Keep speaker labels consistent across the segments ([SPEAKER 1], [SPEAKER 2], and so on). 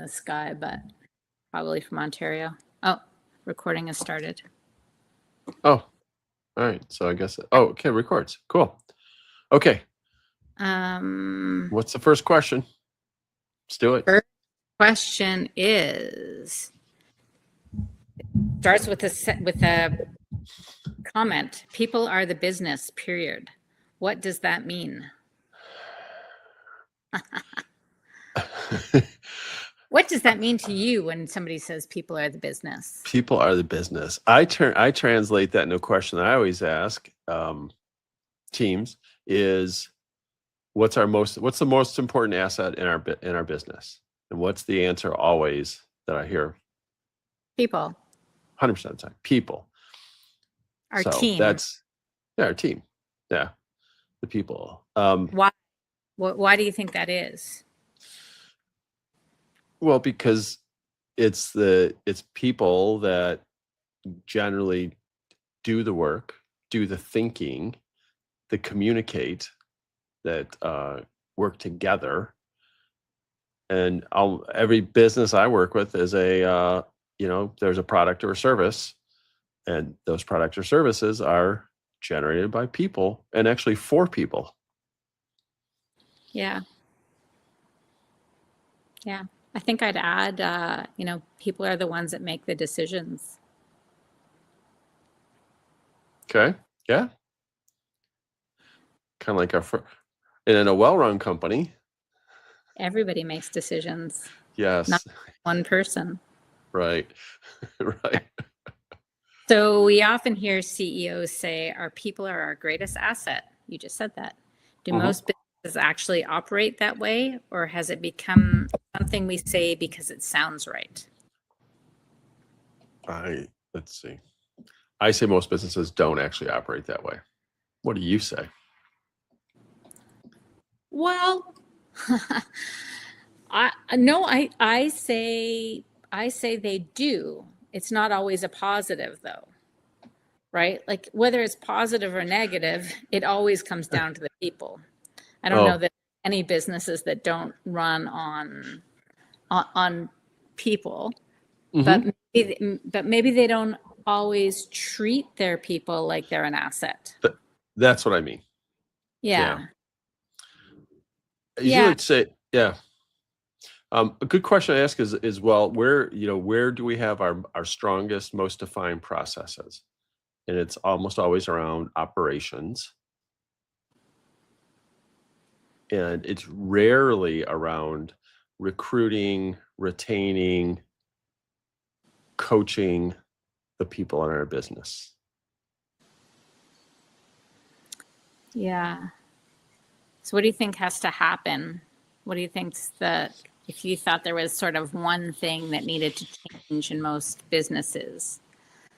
[SPEAKER 1] this guy, but probably from Ontario. Oh, recording has started.
[SPEAKER 2] Oh, all right. So I guess, okay, records. Cool. Okay. What's the first question? Let's do it.
[SPEAKER 1] First question starts with a comment. People are the business, period. What does that mean? What does that mean to you when somebody says people are the business?
[SPEAKER 2] People are the business. I translate that into a question that I always ask teams is what's the most important asset in our business? And what's the answer always that I hear?
[SPEAKER 1] People.
[SPEAKER 2] 100% of the time. People.
[SPEAKER 1] Our team.
[SPEAKER 2] Our team. Yeah. The people.
[SPEAKER 1] Why? Why do you think that is?
[SPEAKER 2] Well, because it's people that generally do the work, do the thinking, that communicate, that work together. And every business I work with is there's a product or a service, and those products or services are generated by people and actually for people.
[SPEAKER 1] Yeah. Yeah. I think I'd add, people are the ones that make the decisions.
[SPEAKER 2] Okay. Yeah. Kind of like and in a well-run company,
[SPEAKER 1] everybody makes decisions.
[SPEAKER 2] Yes.
[SPEAKER 1] Not one person.
[SPEAKER 2] Right. Right.
[SPEAKER 1] So we often hear CEOs say our people are our greatest asset. You just said that. Do most businesses actually operate that way, or has it become something we say because it sounds right?
[SPEAKER 2] Let's see. I say most businesses don't actually operate that way. What do you say?
[SPEAKER 1] Well, I say they do. It's not always a positive though, right? Like whether it's positive or negative, it always comes down to the people. I don't know that any businesses that don't run on people, but maybe they don't always treat their people like they're an asset.
[SPEAKER 2] That's what I mean.
[SPEAKER 1] Yeah.
[SPEAKER 2] You would say, yeah. A good question to ask is well, where do we have our strongest, most defined processes? And it's almost always around operations. And it's rarely around recruiting, retaining, coaching the people in our business.
[SPEAKER 1] Yeah. So what do you think has to happen? What do you think's if you thought there was sort of one thing that needed to change in most businesses?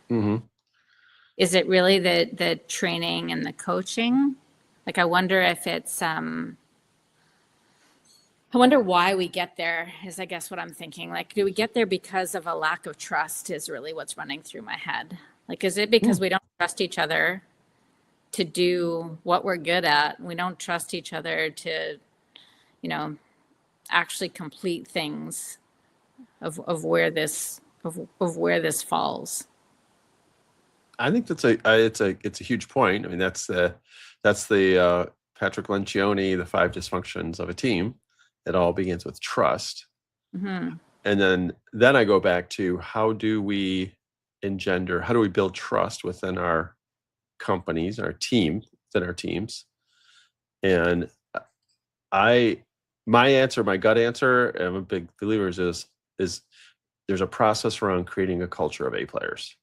[SPEAKER 1] Is it really the training and the coaching? Like, I wonder if it's, I wonder why we get there is, I guess, what I'm thinking. Like, do we get there because of a lack of trust is really what's running through my head. Like, is it because we don't trust each other to do what we're good at? We don't trust each other to, actually complete things of where this falls.
[SPEAKER 2] I think it's a huge point. I mean, that's the Patrick Lencioni, the 5 dysfunctions of a team. It all begins with trust. And then I go back to how do we build trust within our companies, our teams. And my gut answer, and I'm a big believer is there's a process around creating a culture of A players.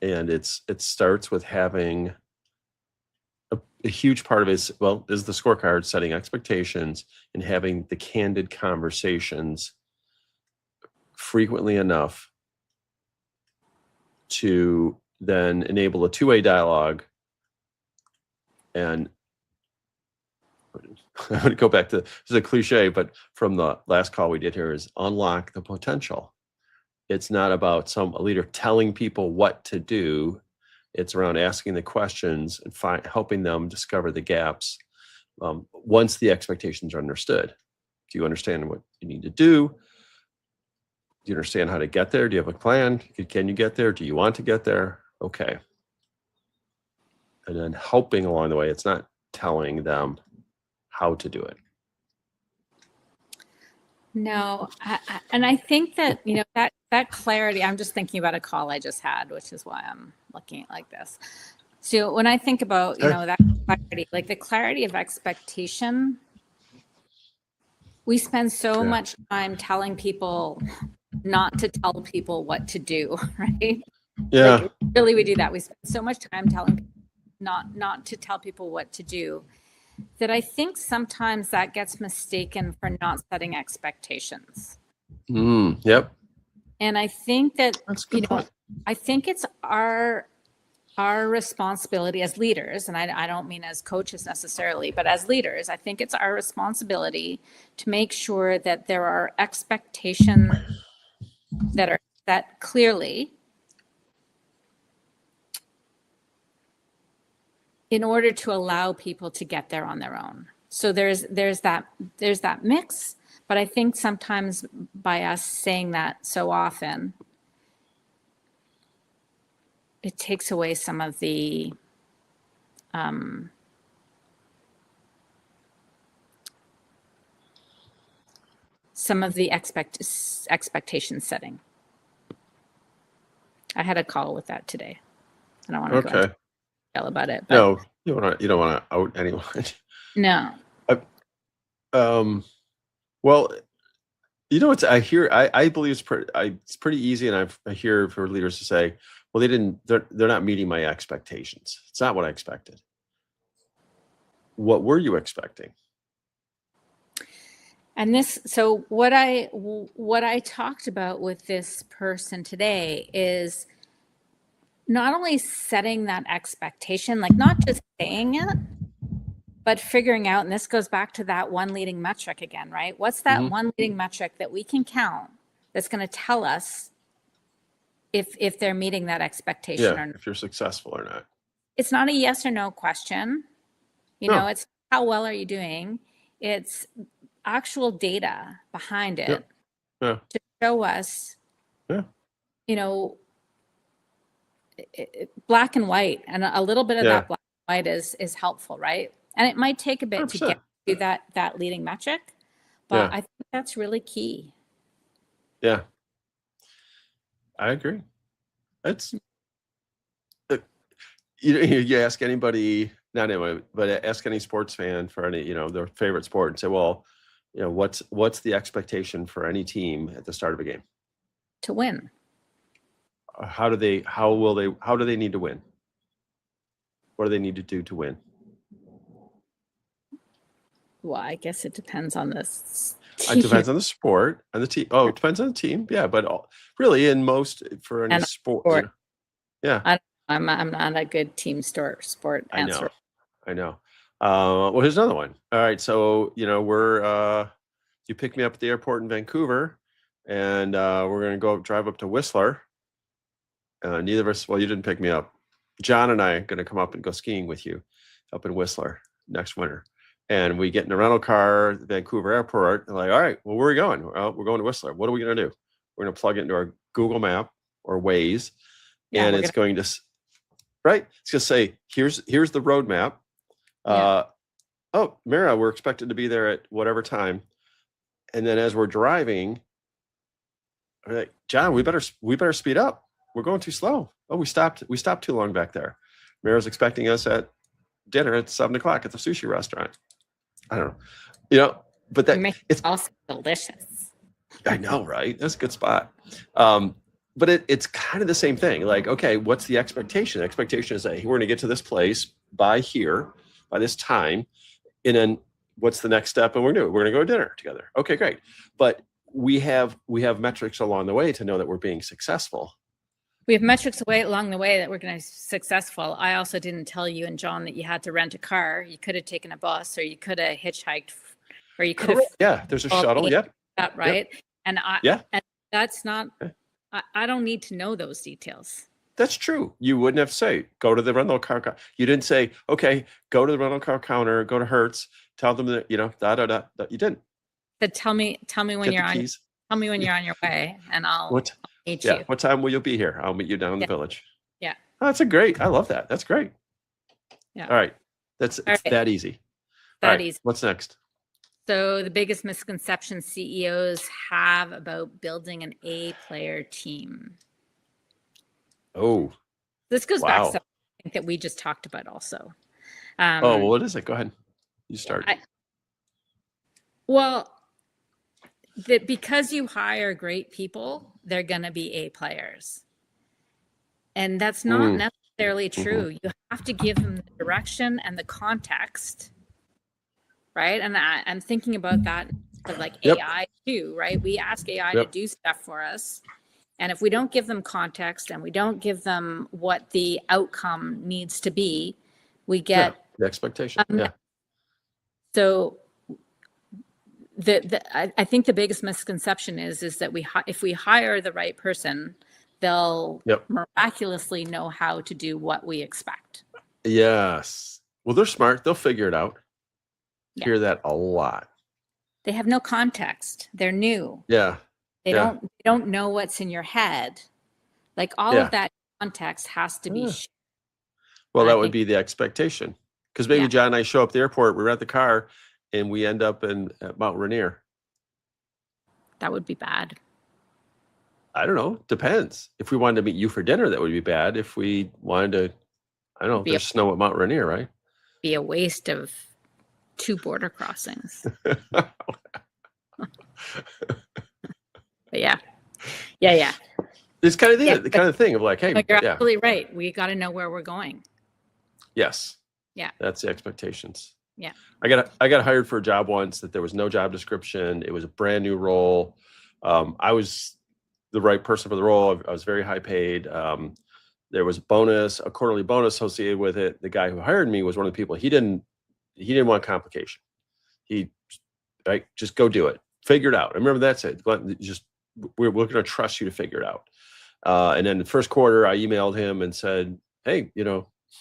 [SPEAKER 2] And it starts with having a huge part of it is the scorecard, setting expectations and having the candid conversations frequently enough to then enable a two-way dialogue. And I'm going to go back to, this is a cliche, but from the last call we did here, is unlock the potential. It's not about a leader telling people what to do. It's around asking the questions and helping them discover the gaps once the expectations are understood. Do you understand what you need to do? Do you understand how to get there? Do you have a plan? Can you get there? Do you want to get there? Okay. And then helping along the way. It's not telling them how to do it.
[SPEAKER 1] No, and I think that, you know, that clarity, I'm just thinking about a call I just had, which is why I'm looking at like this. So when I think about, you know, that clarity, like the clarity of expectation, we spend so much time telling people not to tell people what to do, right?
[SPEAKER 2] Yeah.
[SPEAKER 1] Like really, we do that. We spend so much time telling people not to tell people what to do, that I think sometimes that gets mistaken for not setting expectations.
[SPEAKER 2] Yep.
[SPEAKER 1] And I think that,
[SPEAKER 2] That's a good point.
[SPEAKER 1] I think it's our responsibility as leaders, and I don't mean as coaches necessarily, but as leaders, I think it's our responsibility to make sure that there are expectations that are set clearly in order to allow people to get there on their own. So there's that mix, but I think sometimes by us saying that so often, it takes away some of the expectation setting. I had a call with that today. I don't want to go into detail about it, but
[SPEAKER 2] no, you don't want to out anyone.
[SPEAKER 1] No.
[SPEAKER 2] Well, you know, I believe it's pretty easy, and I hear for leaders to say, well, they're not meeting my expectations. It's not what I expected. What were you expecting?
[SPEAKER 1] And so what I talked about with this person today is not only setting that expectation, like not just saying it, but figuring out, and this goes back to that one leading metric again, right? What's that one leading metric that we can count that's going to tell us if they're meeting that expectation or not?
[SPEAKER 2] If you're successful or not.
[SPEAKER 1] It's not a yes or no question. You know, it's how well are you doing? It's actual data behind it to show us, you know, black and white, and a little bit of that black and white is helpful, right? And it might take a bit 100%. To get to that leading metric, but I think that's really key.
[SPEAKER 2] Yeah, I agree. It's you ask anybody, not anyone, but ask any sports fan for any, their favorite sport, and say, well, what's the expectation for any team at the start of a game?
[SPEAKER 1] To win.
[SPEAKER 2] How do they need to win? What do they need to do to win?
[SPEAKER 1] Well, I guess it depends on this.
[SPEAKER 2] It depends on the sport and the team. Oh, it depends on the team. Yeah, but really, for any sport. Yeah.
[SPEAKER 1] I'm not a good team sport answer.
[SPEAKER 2] I know. Well, here's another one. All right, so you pick me up at the airport in Vancouver, and we're gonna drive up to Whistler. Neither of us. Well, you didn't pick me up. John and I are gonna come up and go skiing with you up in Whistler next winter. And we get in a rental car at the Vancouver airport. And like, all right, well, where are we going? Well, we're going to Whistler. What are we going to do? We're going to plug it into our Google Map or Waze, and it's going to, right? It's going to say, here's the roadmap. Oh, Mara, we're expected to be there at whatever time. And then as we're driving, we're like, John, we better speed up. We're going too slow. Oh, we stopped too long back there. Mara's expecting us at dinner at 7:00 at the sushi restaurant. I don't know, but
[SPEAKER 1] it's also delicious.
[SPEAKER 2] I know, right? That's a good spot. But it's kind of the same thing. Like, okay, what's the expectation? The expectation is that we're going to get to this place by this time, and then what's the next step? And we're going to go to dinner together. Okay, great. But we have metrics along the way to know that we're being successful.
[SPEAKER 1] We have metrics along the way that we're going to be successful. I also didn't tell you and John that you had to rent a car. You could have taken a bus, or you could have hitchhiked, or you could have.
[SPEAKER 2] Yeah, there's a shuttle. Yep.
[SPEAKER 1] That right. Yep. And and that's not. I don't need to know those details.
[SPEAKER 2] That's true. You wouldn't have to say, go to the rental car. You didn't say, okay, go to the rental car counter, go to Hertz, tell them that, You didn't.
[SPEAKER 1] But tell me when you're on. Tell me when you're on your way, and I'll
[SPEAKER 2] What?
[SPEAKER 1] meet
[SPEAKER 2] Yeah.
[SPEAKER 1] you.
[SPEAKER 2] What time will you be here? I'll meet you down in the village.
[SPEAKER 1] Yeah.
[SPEAKER 2] Oh, that's I love that. That's great.
[SPEAKER 1] Yeah.
[SPEAKER 2] All right.
[SPEAKER 1] All
[SPEAKER 2] It's
[SPEAKER 1] right.
[SPEAKER 2] that easy. All
[SPEAKER 1] That
[SPEAKER 2] right.
[SPEAKER 1] easy.
[SPEAKER 2] What's next?
[SPEAKER 1] So the biggest misconception CEOs have about building an A player team.
[SPEAKER 2] Oh,
[SPEAKER 1] This goes back to
[SPEAKER 2] wow.
[SPEAKER 1] something I think that we just talked about also.
[SPEAKER 2] Oh, well, what is it? Go ahead. You start.
[SPEAKER 1] Well, that because you hire great people, they're going to be A players. And that's not necessarily true. You have to give them the direction and the context, right? And I'm thinking about that of like AI too, right? We ask AI to do stuff for us. And if we don't give them context and we don't give them what the outcome needs to be, we get
[SPEAKER 2] the expectation.
[SPEAKER 1] So I think the biggest misconception is that if we hire the right person, they'll miraculously know how to do what we expect.
[SPEAKER 2] Yes. Well, they're smart. They'll figure it out. Hear that a lot.
[SPEAKER 1] They have no context. They're new.
[SPEAKER 2] Yeah.
[SPEAKER 1] They don't know what's in your head. Like all of that context has to be shared.
[SPEAKER 2] Well, that would be the expectation. Because maybe John and I show up at the airport, we rent the car, and we end up at Mount Rainier.
[SPEAKER 1] That would be bad.
[SPEAKER 2] I don't know. Depends. If we wanted to meet you for dinner, that would be bad. If we wanted to, I don't know, there's snow at Mount Rainier, right?
[SPEAKER 1] Be a waste of 2 border crossings. But yeah.
[SPEAKER 2] It's kind of the kind of thing of like, hey,
[SPEAKER 1] you're absolutely right. We got to know where we're going.
[SPEAKER 2] Yes.
[SPEAKER 1] Yeah.
[SPEAKER 2] That's the expectations.
[SPEAKER 1] Yeah.
[SPEAKER 2] I got hired for a job once that there was no job description. It was a brand new role. I was the right person for the role. I was very high paid. There was a quarterly bonus associated with it. The guy who hired me was one of the people. He didn't want complication. Just go do it. Figure it out. I remember that's it. We're going to trust you to figure it out. And then the first quarter, I emailed him and said, hey,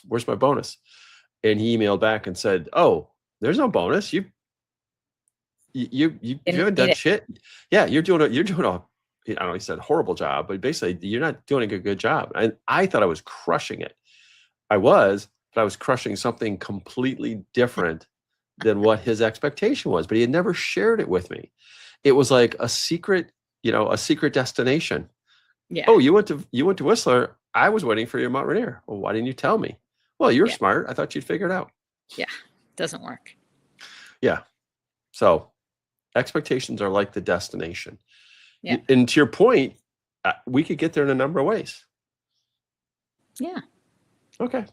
[SPEAKER 2] where's my bonus? And he emailed back and said, oh, there's no bonus. You haven't done shit. Yeah, you're doing a I don't know, he said horrible job, but basically you're not doing a good job. And I thought I was crushing it. I was crushing something completely different than what his expectation was, but he had never shared it with me. It was like a secret destination.
[SPEAKER 1] Yeah.
[SPEAKER 2] Oh, you went to Whistler. I was waiting for you at Mount Rainier. Well, why didn't you tell me? Well, you're smart. I thought you'd figure it out.
[SPEAKER 1] Yeah. Doesn't work.
[SPEAKER 2] Yeah. So expectations are like the destination.
[SPEAKER 1] Yeah.
[SPEAKER 2] And to your point, we could get there in a number of ways.
[SPEAKER 1] Yeah.
[SPEAKER 2] Okay.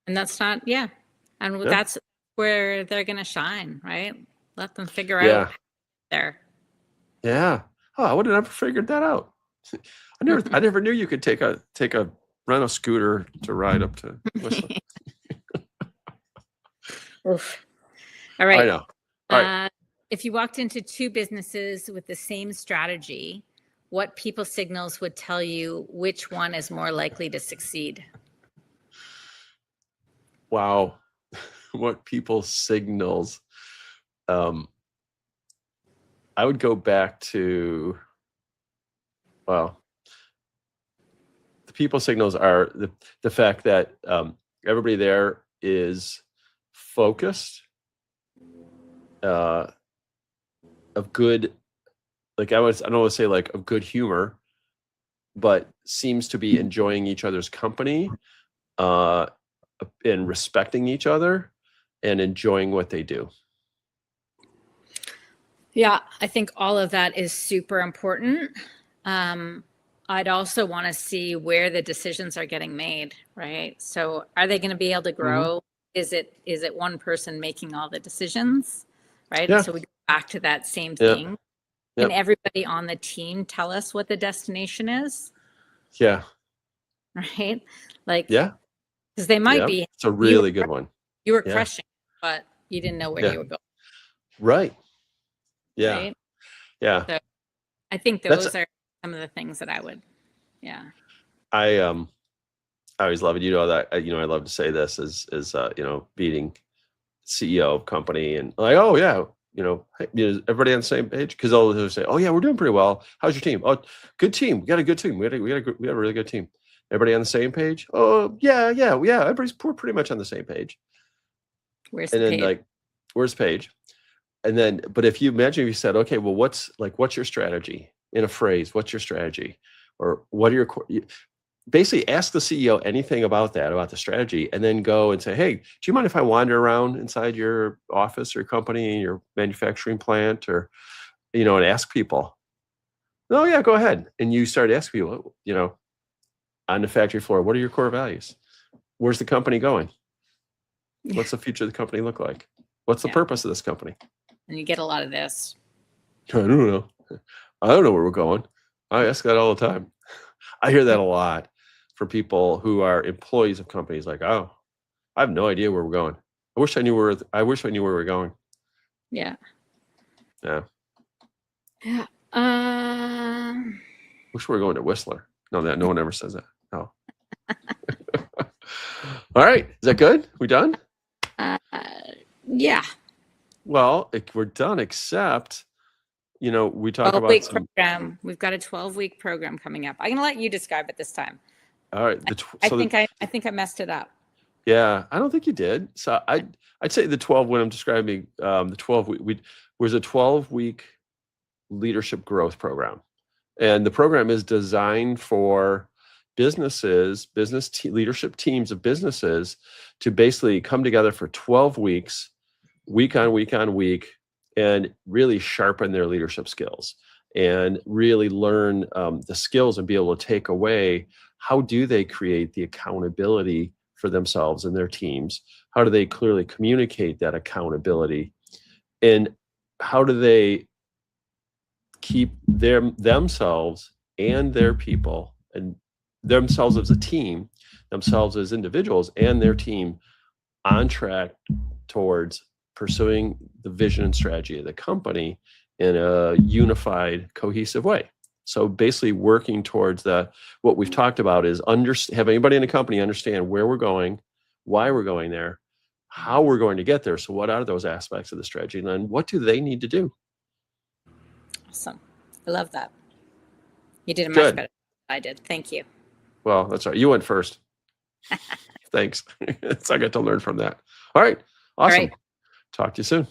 [SPEAKER 1] And that's not, and that's where they're going to shine, right? Let them figure out there.
[SPEAKER 2] Yeah. Oh, I would have never figured that out. I never knew you could take a rent a scooter to ride up to Whistler.
[SPEAKER 1] Oof. All right.
[SPEAKER 2] I know. All right.
[SPEAKER 1] If you walked into 2 businesses with the same strategy, what people signals would tell you which one is more likely to succeed?
[SPEAKER 2] Wow. What people signals. I would go back to, well, the people signals are the fact that everybody there is focused, of good, like I don't want to say like of good humor, but seems to be enjoying each other's company, and respecting each other and enjoying what they do.
[SPEAKER 1] Yeah, I think all of that is super important. I'd also want to see where the decisions are getting made, right? So are they going to be able to grow? Is it one person making all the decisions, right?
[SPEAKER 2] Yeah.
[SPEAKER 1] So we go back to that same thing.
[SPEAKER 2] Yeah.
[SPEAKER 1] Can everybody on the team tell us what the destination is?
[SPEAKER 2] Yeah.
[SPEAKER 1] Right? Like,
[SPEAKER 2] yeah.
[SPEAKER 1] Because they might be.
[SPEAKER 2] It's a really good one.
[SPEAKER 1] You were crushing, but you didn't know where you were going.
[SPEAKER 2] Right. Yeah.
[SPEAKER 1] Right?
[SPEAKER 2] Yeah.
[SPEAKER 1] So I think those are some of the things that I would. Yeah.
[SPEAKER 2] I always love it. That I love to say this is beating CEO of company and like, oh yeah, hey, is everybody on the same page? Because they'll say, oh yeah, we're doing pretty well. How's your team? Oh, good team. We got a good team. We got a really good team. Everybody on the same page? Oh yeah. We're pretty much on the same page.
[SPEAKER 1] Where's
[SPEAKER 2] And
[SPEAKER 1] the
[SPEAKER 2] then
[SPEAKER 1] page?
[SPEAKER 2] where's Paige? And then, but if you imagine, if you said, okay, well, what's your strategy in a phrase? What's your strategy? Or what are basically ask the CEO anything about the strategy, and then go and say, hey, do you mind if I wander around inside your office or company, your manufacturing plant, or, and ask people? Oh yeah, go ahead. And you start asking people, on the factory floor, what are your core values? Where's the company going? What's the future of the company look like? What's the purpose of this company?
[SPEAKER 1] And you get a lot of this.
[SPEAKER 2] I don't know. I don't know where we're going. I ask that all the time. I hear that a lot from people who are employees of companies. Like, oh, I have no idea where we're going. I wish I knew where we're going.
[SPEAKER 1] Yeah.
[SPEAKER 2] Yeah.
[SPEAKER 1] Yeah.
[SPEAKER 2] Wish we were going to Whistler. No one ever says that. No. All right. Is that good? We done?
[SPEAKER 1] Yeah.
[SPEAKER 2] Well, we're done, except, we talk about
[SPEAKER 1] 12-week program. We've got a 12-week program coming up. I'm going to let you describe it this time.
[SPEAKER 2] All right.
[SPEAKER 1] I think I messed it up.
[SPEAKER 2] Yeah, I don't think you did. So I'd say the 12, when I'm describing the 12 week, was a 12-week leadership growth program. And the program is designed for businesses, leadership teams of businesses, to basically come together for 12 weeks, week on week on week, and really sharpen their leadership skills and really learn the skills and be able to take away, how do they create the accountability for themselves and their teams? How do they clearly communicate that accountability? And how do they keep themselves and their people, and themselves as a team, themselves as individuals, and their team on track towards pursuing the vision and strategy of the company in a unified, cohesive way? So basically working towards what we've talked about is have anybody in the company understand where we're going, why we're going there, how we're going to get there. So what are those aspects of the strategy? And then what do they need to do?
[SPEAKER 1] Awesome. I love that. You did a much
[SPEAKER 2] Good.
[SPEAKER 1] better than I did. Thank you.
[SPEAKER 2] Well, that's all right. You went first. Thanks. So I got to learn from that. All right. Awesome.
[SPEAKER 1] All right.
[SPEAKER 2] Talk to you soon.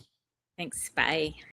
[SPEAKER 1] Thanks. Bye.